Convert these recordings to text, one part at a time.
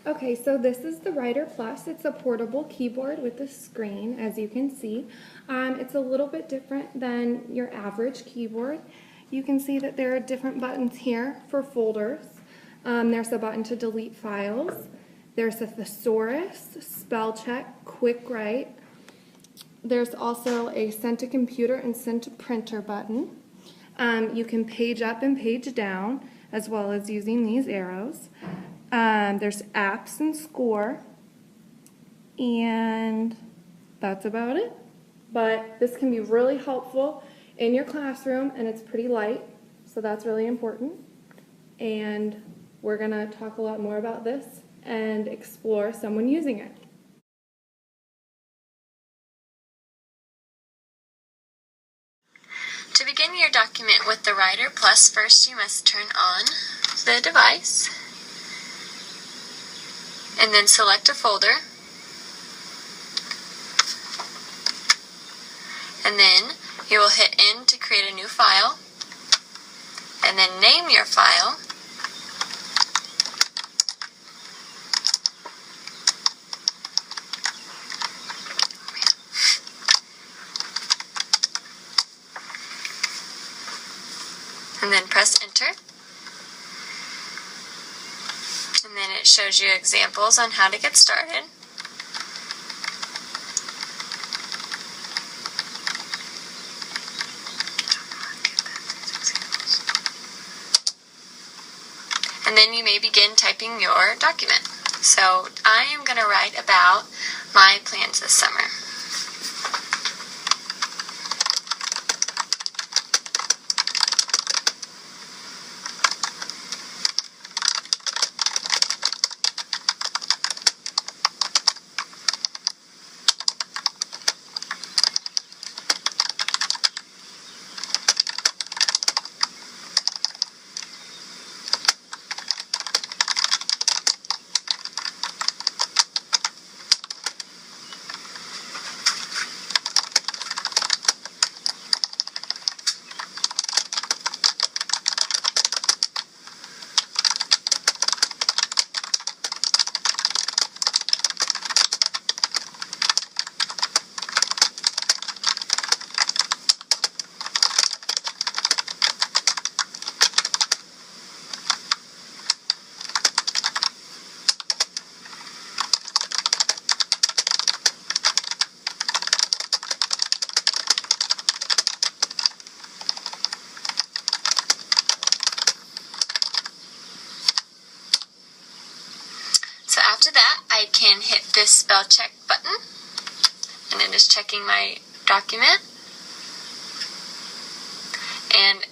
Okay, so this is the Writer Plus. It's a portable keyboard with a screen, as you can see. It's a little bit different than your average keyboard. You can see that there are different buttons here for folders. There's a button to delete files. There's a thesaurus, spell check, quick write. There's also a send to computer and send to printer button. You can page up and page down, as well as using these arrows. There's apps and score, and that's about it. But this can be really helpful in your classroom, and it's pretty light, so that's really important. And we're going to talk a lot more about this and explore someone using it. To begin your document with the Writer Plus, first you must turn on the device and then select a folder, and then you will hit N to create a new file, and then name your file, and then press enter. And then it shows you examples on how to get started. And then you may begin typing your document. So I am going to write about my plans this summer. So after that, I can hit this spell check button, and it is checking my document. And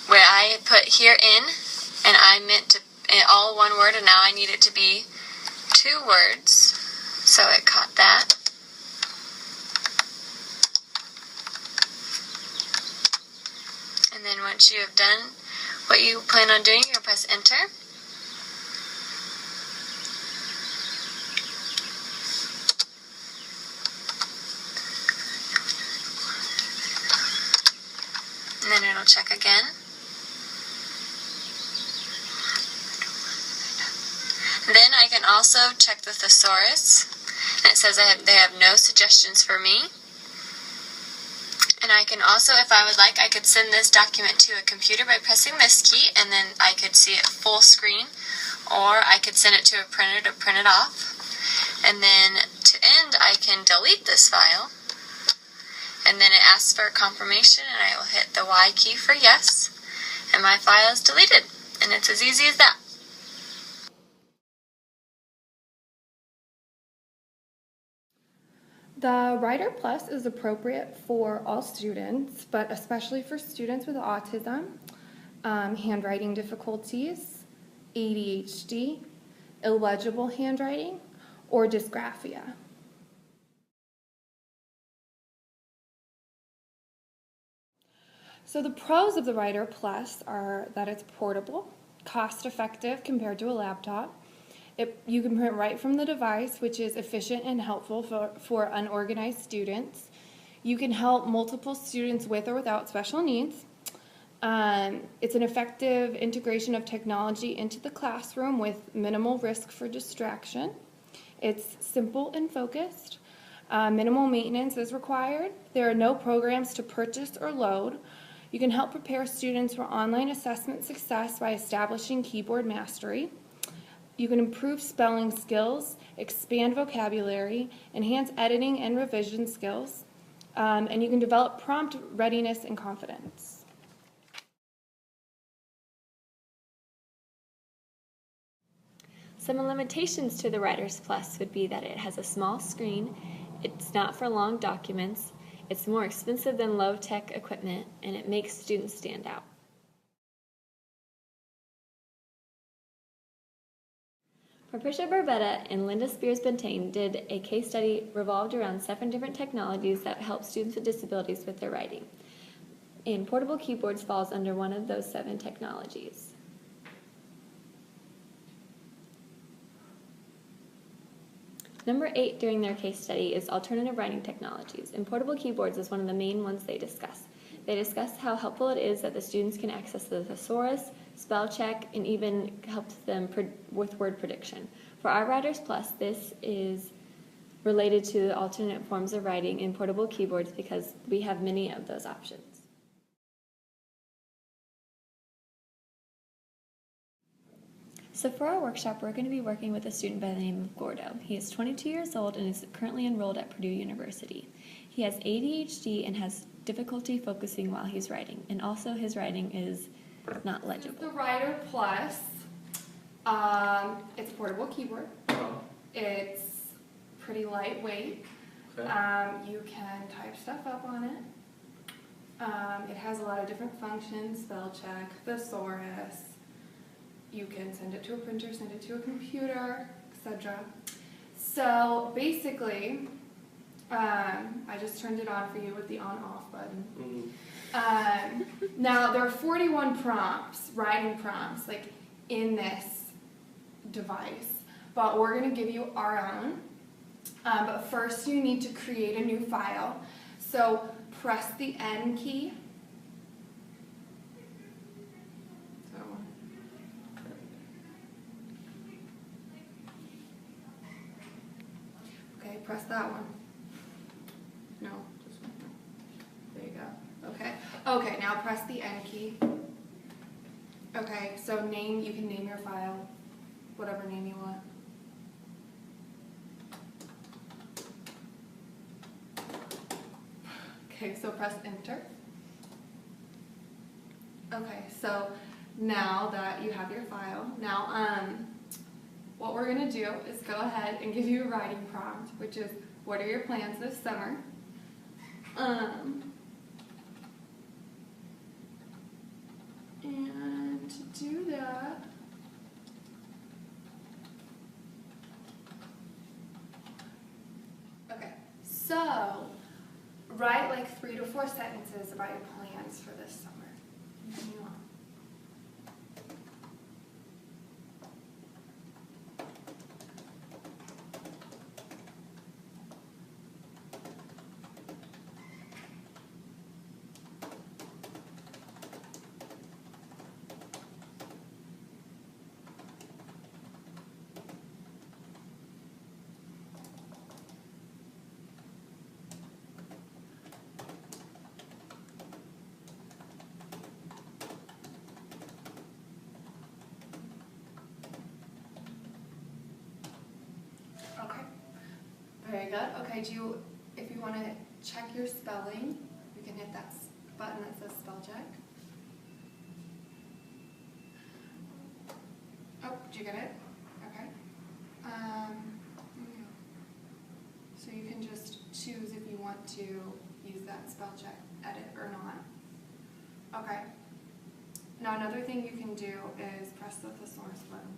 where I put here in, and I meant to all one word, and now I need it to be 2 words. So it caught that. And then once you have done what you plan on doing, you'll press enter. And then it'll check again. Then I can also check the thesaurus, and it says they have no suggestions for me. And I can also, if I would like, I could send this document to a computer by pressing this key, and then I could see it full screen, or I could send it to a printer to print it off. And then to end, I can delete this file. And then it asks for confirmation, and I will hit the Y key for yes, and my file is deleted. And it's as easy as that. The Writer Plus is appropriate for all students, but especially for students with autism, handwriting difficulties, ADHD, illegible handwriting, or dysgraphia. So the pros of the Writer Plus are that it's portable, cost-effective compared to a laptop. You can print right from the device, which is efficient and helpful for unorganized students. You can help multiple students with or without special needs. It's an effective integration of technology into the classroom with minimal risk for distraction. It's simple and focused. Minimal maintenance is required. There are no programs to purchase or load. You can help prepare students for online assessment success by establishing keyboard mastery. You can improve spelling skills, expand vocabulary, enhance editing and revision skills, and you can develop prompt readiness and confidence. Some limitations to the Writers Plus would be that it has a small screen, it's not for long documents, it's more expensive than low-tech equipment, and it makes students stand out. Patricia Barbetta and Linda Spears-Bentane did a case study revolved around 7 different technologies that help students with disabilities with their writing. And portable keyboards falls under one of those 7 technologies. Number 8 during their case study is alternative writing technologies, and portable keyboards is one of the main ones they discuss. They discuss how helpful it is that the students can access the thesaurus, spell check, and even helps them with word prediction. For our Writers Plus, this is related to alternate forms of writing in portable keyboards because we have many of those options. So for our workshop, we're going to be working with a student by the name of Gordo. He is 22 years old and is currently enrolled at Purdue University. He has ADHD and has difficulty focusing while he's writing, and also his writing is not legible. This is the Writer Plus. It's a portable keyboard. Oh. It's pretty lightweight. Okay. You can type stuff up on it. It has a lot of different functions, spell check, thesaurus. You can send it to a printer, send it to a computer, etc. So basically, I just turned it on for you with the on-off button. Mm-hmm. Now there are 41 prompts, writing prompts, like in this device, but we're going to give you our own. But first you need to create a new file. So press the N key. Okay, press that one. No, this one. There you go. Okay. Okay, now press the N key. Okay, so you can name your file, whatever name you want. Okay, so press enter. Okay, so now that you have your file, what we're going to do is go ahead and give you a writing prompt, which is, what are your plans this summer? And to do that, okay, so write like 3 to 4 sentences about your plans for this summer. Continue on. Okay, very good. Okay, if you want to check your spelling, you can hit that button that says spell check. Oh, did you get it? Okay. So you can just choose if you want to use that spell check edit or not. Okay. Now another thing you can do is press the thesaurus button.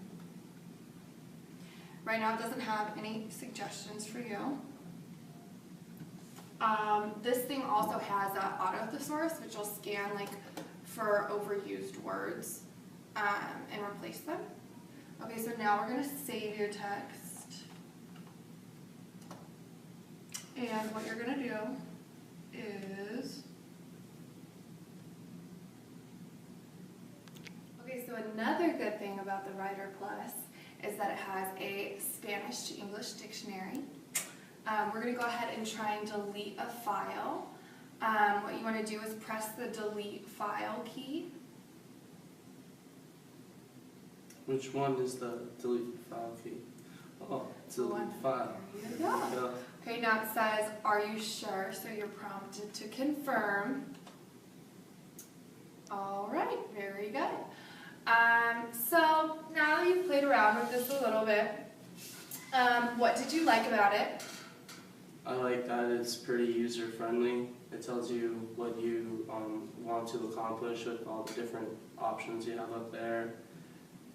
Right now it doesn't have any suggestions for you. This thing also has an auto thesaurus, which will scan for overused words and replace them. Okay, so now we're going to save your text. And what you're going to do is so another good thing about the Writer Plus is that it has a Spanish to English dictionary. We're going to go ahead and try and delete a file. What you want to do is press the delete file key. Which one is the delete file key? Oh, delete file. There you go. Okay, now it says, are you sure? So you're prompted to confirm. All right, very good. So now that you've played around with this a little bit, what did you like about it? I like that it's pretty user-friendly. It tells you what you want to accomplish with all the different options you have up there.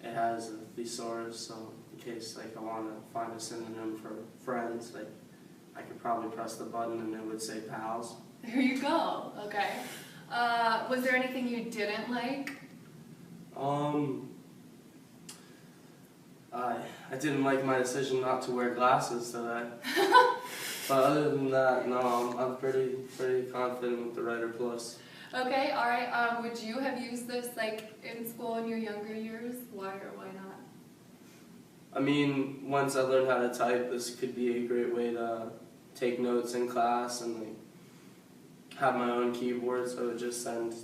It has a thesaurus, so in case like I want to find a synonym for friends, like I could probably press the button and it would say pals. There you go. Okay. Was there anything you didn't like? I didn't like my decision not to wear glasses today. But other than that, no, I'm pretty confident with the Writer Plus. Okay, all right. Would you have used this like in school in your younger years? Why or why not? I mean, once I learned how to type, this could be a great way to take notes in class and like have my own keyboard, so I would just send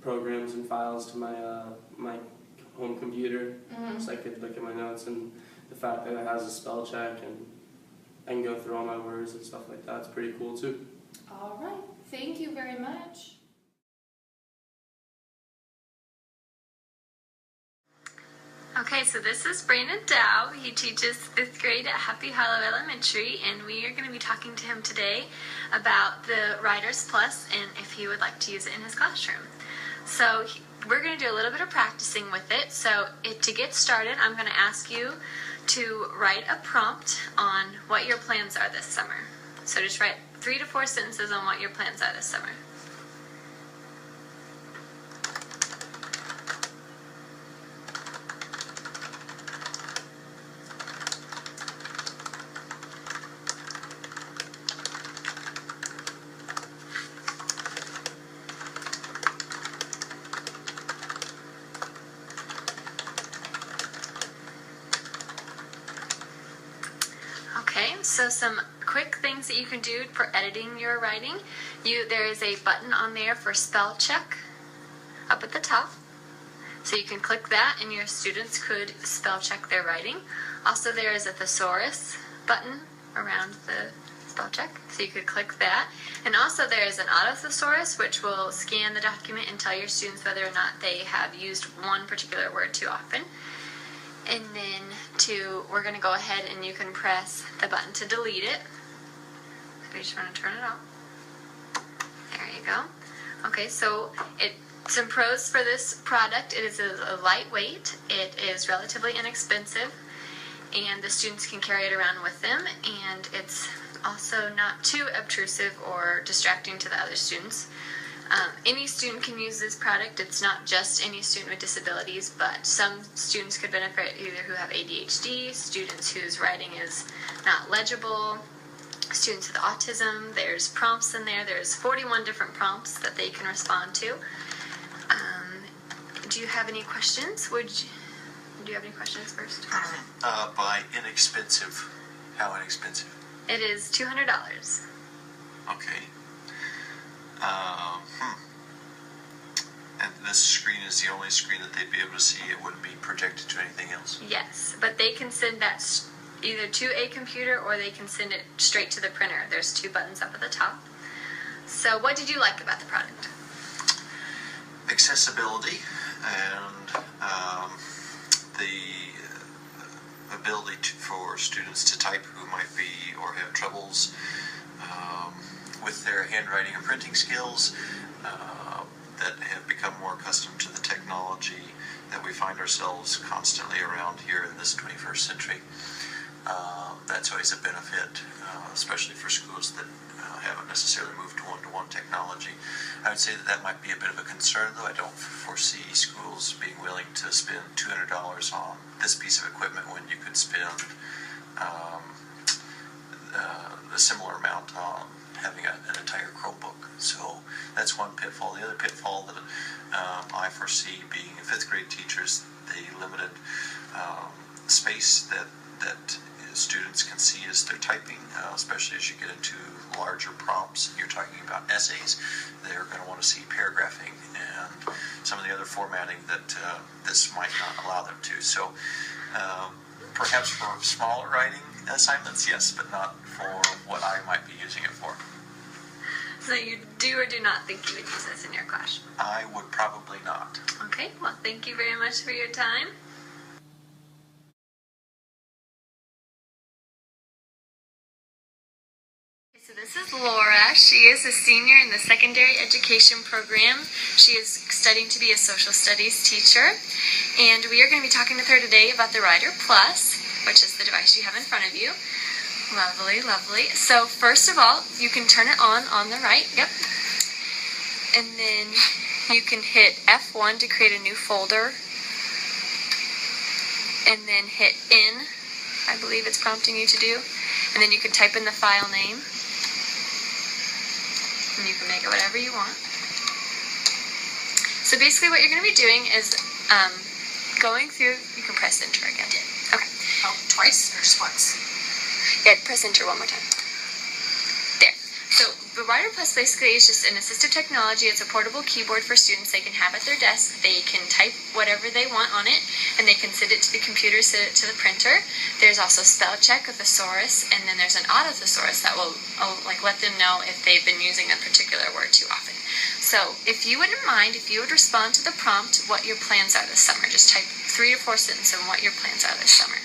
programs and files to my my home computer, so I could look at my notes, and the fact that it has a spell check and I can go through all my words and stuff like that, it's pretty cool too. All right, thank you very much. Okay, so this is Brandon Doub. He teaches 5th grade at Happy Hollow Elementary, and we are going to be talking to him today about the Writers Plus and if he would like to use it in his classroom. So we're going to do a little bit of practicing with it. So to get started, I'm going to ask you to write a prompt on what your plans are this summer. So just write 3 to 4 sentences on what your plans are this summer. So some quick things that you can do for editing your writing. There is a button on there for spell check up at the top. So you can click that and your students could spell check their writing. Also there is a thesaurus button around the spell check. So you could click that. And also there is an auto thesaurus which will scan the document and tell your students whether or not they have used one particular word too often. And then we're going to go ahead and you can press the button to delete it. So we just want to turn it off. There you go. Okay, so some pros for this product. It is a lightweight. It is relatively inexpensive. And the students can carry it around with them. And it's also not too obtrusive or distracting to the other students. Any student can use this product. It's not just any student with disabilities, but some students could benefit either who have ADHD, students whose writing is not legible, students with autism. There's prompts in there. There's 41 different prompts that they can respond to. Do you have any questions? Do you have any questions first? By inexpensive, how inexpensive? It is $200. Okay. And this screen is the only screen that they'd be able to see. It wouldn't be projected to anything else. Yes, but they can send that either to a computer or they can send it straight to the printer. There's 2 buttons up at the top. So what did you like about the product? Accessibility and the ability for students to type who might be or have troubles with their handwriting and printing skills, that have become more accustomed to the technology that we find ourselves constantly around here in this 21st century. That's always a benefit, especially for schools that haven't necessarily moved to one-to-one technology. I would say that might be a bit of a concern, though. I don't foresee schools being willing to spend $200 on this piece of equipment when you could spend a similar amount on having an entire Chromebook. So that's one pitfall. The other pitfall that I foresee being a fifth grade teacher is the limited space that students can see as they're typing, especially as you get into larger prompts. You're talking about essays. They're going to want to see paragraphing and some of the other formatting that this might not allow them to. So perhaps for smaller writing assignments, yes, but not for what I might be using it for. So you do or do not think you would use this in your classroom? I would probably not. Okay, well, thank you very much for your time. So this is Laura. She is a senior in the secondary education program. She is studying to be a social studies teacher. And we are going to be talking with her today about the Writer Plus, which is the device you have in front of you. Lovely, lovely. So first of all, you can turn it on the right. Yep. And then you can hit F1 to create a new folder. And then hit N, I believe it's prompting you to do. And then you can type in the file name. And you can make it whatever you want. So basically what you're going to be doing is going through, you can press enter again. Okay. Oh, twice or just once? Yeah, press enter one more time. There. So the Writer Plus basically is just an assistive technology. It's a portable keyboard for students they can have at their desk. They can type whatever they want on it, and they can send it to the computer, send it to the printer. There's also spell check, a thesaurus, and then there's an auto thesaurus that will let them know if they've been using a particular word too often. So if you wouldn't mind, if you would respond to the prompt what your plans are this summer. Just type 3 to 4 sentences on what your plans are this summer.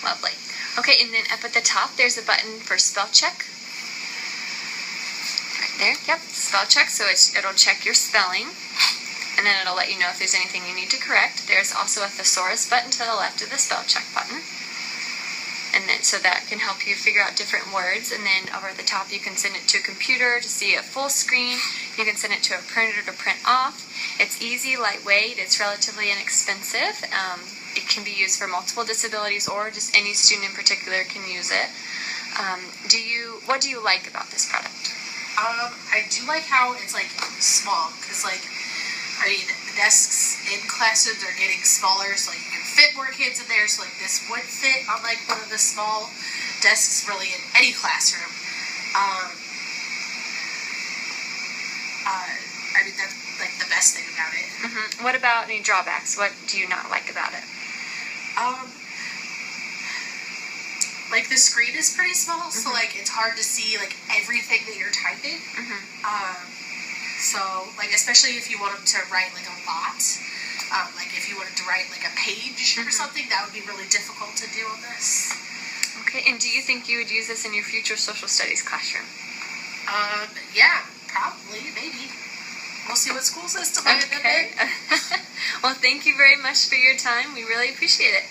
Lovely. Okay, and then up at the top, there's a button for spell check. Right there, yep, spell check. So it'll check your spelling, and then it'll let you know if there's anything you need to correct. There's also a thesaurus button to the left of the spell check button. And then, so that can help you figure out different words. And then over at the top, you can send it to a computer to see a full screen. You can send it to a printer to print off. It's easy, lightweight, it's relatively inexpensive. It can be used for multiple disabilities, or just any student in particular can use it. What do you like about this product? I do like how it's like small, because the desks in classrooms are getting smaller, so you can fit more kids in there. So this would fit on one of the small desks, really in any classroom. That's the best thing about it. Mm-hmm. What about any drawbacks? What do you not like about it? The screen is pretty small, so it's hard to see everything that you're typing. So especially if you wanted to write a lot, if you wanted to write a page or something, that would be really difficult to do on this. Okay, and do you think you would use this in your future social studies classroom? Yeah, probably, maybe. We'll see what school says to land. Okay. Well, thank you very much for your time. We really appreciate it.